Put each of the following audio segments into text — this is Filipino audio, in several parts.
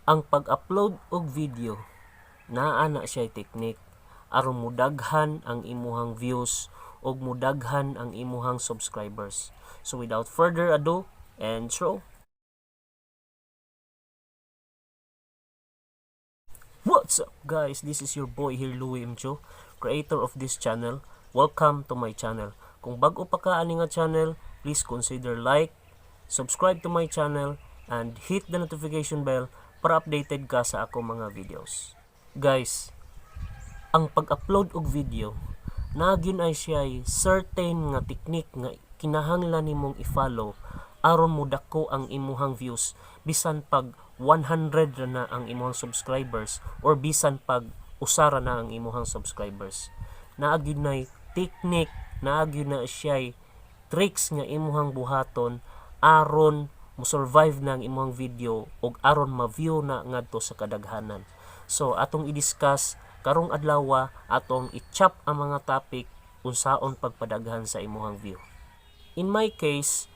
Ang pag-upload og video naa na siya technique aron mudaghan ang imuhang views ug mudaghan ang imuhang subscribers. So without further ado, intro. What's up guys? This is your boy here, Louie Imcho, creator of this channel. Welcome to my channel. Kung bago pa ka ani nga channel, please consider like, subscribe to my channel, and hit the notification bell para updated ka sa ako mga videos. Guys, ang pag-upload og video nagyon ay siya certain nga technique nga kinahanglan nimong i-follow aron mudako ang imuhang views bisan pag 100 na ang imuhang subscribers or bisan pag usara na ang imuhang subscribers. Naagyon na technique, naagyon na siya tricks nga imuhang buhaton aron mo-survive na ang imuhang video ug aron ma-view na ngadto sa kadaghanan. So atong i-discuss karong adlaw, atong i-chop ang mga topic unsaon pagpadaghan sa imuhang view. In my case,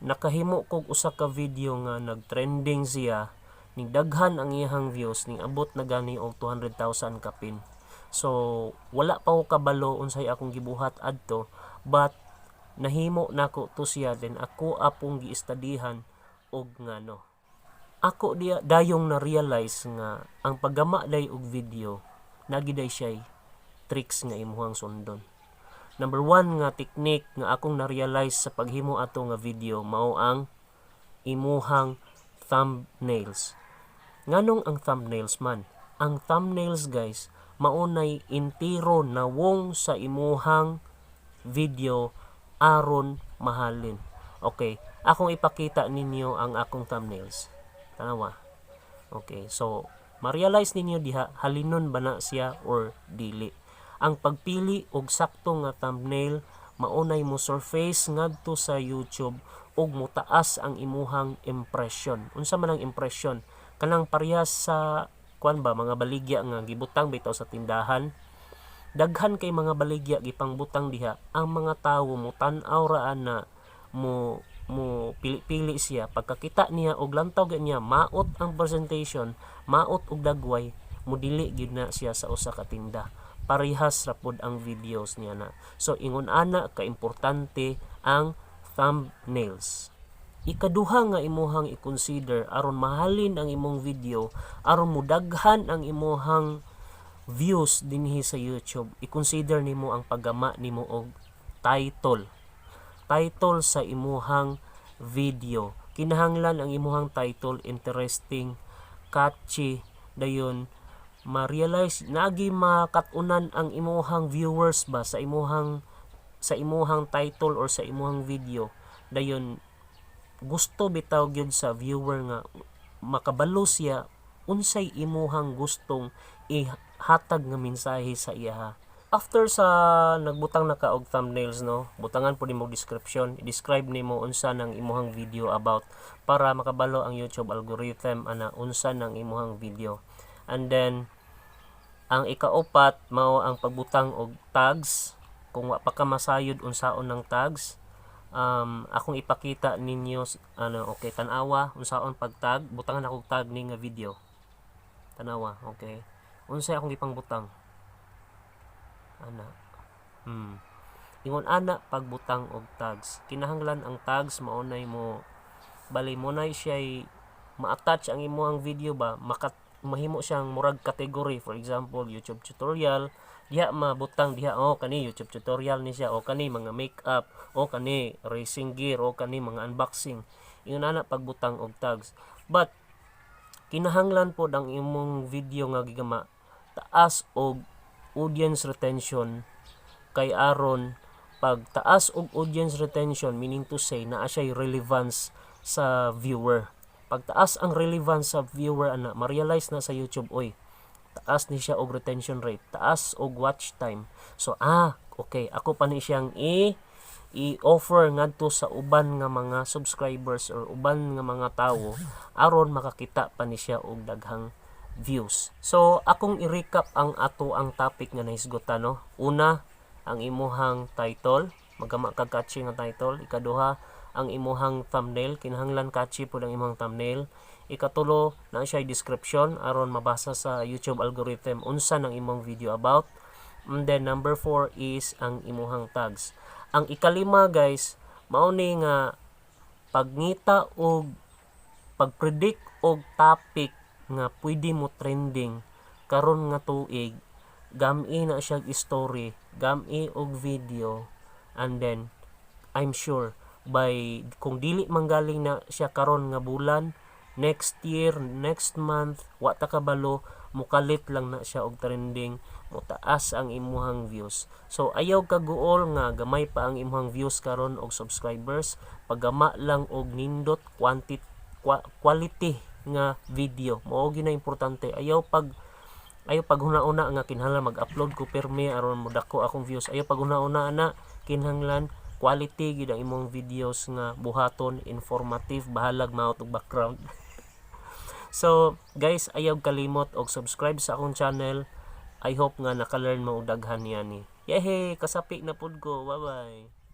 nakahimo kog usa ka video nga nag-trending siya, ning daghan ang iyang views, ning abot na gani og 200,000 kapin. So wala pa ko kabalo unsay akong gibuhat adto, but nahimo nako to siya, then ako apong giistadihan og ngano. Ako diya dayong na-realize nga ang paggama day og video nagiday siya tricks nga imuhang sundon. Number 1 nga technique nga akong na-realize sa paghimo ato nga video mao ang imuhang thumbnails. Nganong ang thumbnails man? Ang thumbnails guys, maunay intiro na wong sa imuhang video aron mahalin. Okay, akong ipakita ninyo ang akong thumbnails. Tanawa. Okay, so ma-realize ninyo diha halinon ba na siya or dili. Ang pagpili og sakto nga thumbnail maunay mo surface ngadto sa YouTube ug mutaas ang imuhang impression. Unsa man ang impression? Kanang parehas sa kuan ba mga baligya nga gibutang bitaw sa tindahan. Daghan kay mga baligya gipangbutang diha, ang mga tawo mo tan-aw raan na mo pili-pili siya. Pagkakita niya og lantaw niya maot ang presentation, maot og dagway, mudili gid na siya sa usa ka tinda. Parehas ra pod ang videos niya na. So ingon ana ka importante ang thumbnails. Ikaduha nga imuhang i-consider aron mahalin ang imong video, aron mudaghan ang imuhang views dinhi sa YouTube, i-consider nimo ang paggama nimo og title sa imuhang video. Kinahanglan ang imuhang title interesting, catchy, dayon ma-realize nagi makatunan ang imuhang viewers ba sa imuhang title or sa imuhang video. Dayon gusto bitaw gyud sa viewer nga makabalo siya unsay imuhang gustong ihatag nga mensahe sa iya. After sa nagbutang na ka og thumbnails, no, butangan po nimo description, i-describe nimo unsa nang imuhang video about para makabalo ang YouTube algorithm ana unsa nang imuhang video. And then ang ikaupat mao ang pagbutang og tags. Kung wa pa ka masayod unsaon ng tags, akong ipakita ninyo okay, tan-awa unsaon pag-tag, butangan ako tag ni nga video. Tanawa, okay. Unsay akong ipangbutang? Ana. Ingon ana pagbutang og tags. Kinahanglan ang tags maunay mo bali mo nay siya ma-attach ang imuhang video ba, mahimo siyang murag category. For example, YouTube tutorial, diha mabutang diha kani YouTube tutorial ni siya, kani mga makeup, kani racing gear, kani mga unboxing. Ingon ana pagbutang og tags. But kinahanglan pod ang imong video nga gigama taas og audience retention, kay aron pag taas og audience retention, meaning to say naa siya relevance sa viewer. Pag taas ang relevance sa viewer ana, ma-realize na sa YouTube, oy, taas ni siya og retention rate, taas og watch time. So okay, ako pa ni siyang i-offer ngadto sa uban nga mga subscribers or uban nga mga tawo aron makakita pa ni siya og daghang views. So akong i-recap ang topic nga nahisgotan, no. Una, ang imuhang title, magama kag catchy nga title. Ikaduha, ang imuhang thumbnail, kinahanglan catchy pud ang imuhang thumbnail. Ikatulo na siya description aron mabasa sa YouTube algorithm unsa nang imong video about. And then number 4 is ang imuhang tags. Ang ikalima guys, mao ni nga pagngita og pag-predict og topic nga pwede mo trending karon nga tuig, gami na siya story, gami og video, and then I'm sure by kung dili manggaling na siya karon nga bulan, next year, next month, wa ta kabalo mukalit lang na siya og trending, mutaas ang imuhang views. So ayaw ka guol nga gamay pa ang imuhang views karon og subscribers, paggama lang og nindot quality nga video. Mao gyud na importante. Ayaw pag huna-una nga kinahanglan mag-upload ko perme aron modako akong views. Ayaw pag huna-una na kinahanglan quality gid ang imong videos nga buhaton, informative, bahalag maot og background. So guys, ayaw kalimot og subscribe sa akong channel. I hope nga naka-learn mo og daghan niani. Yehey, kasapi na pud ko. Bye bye.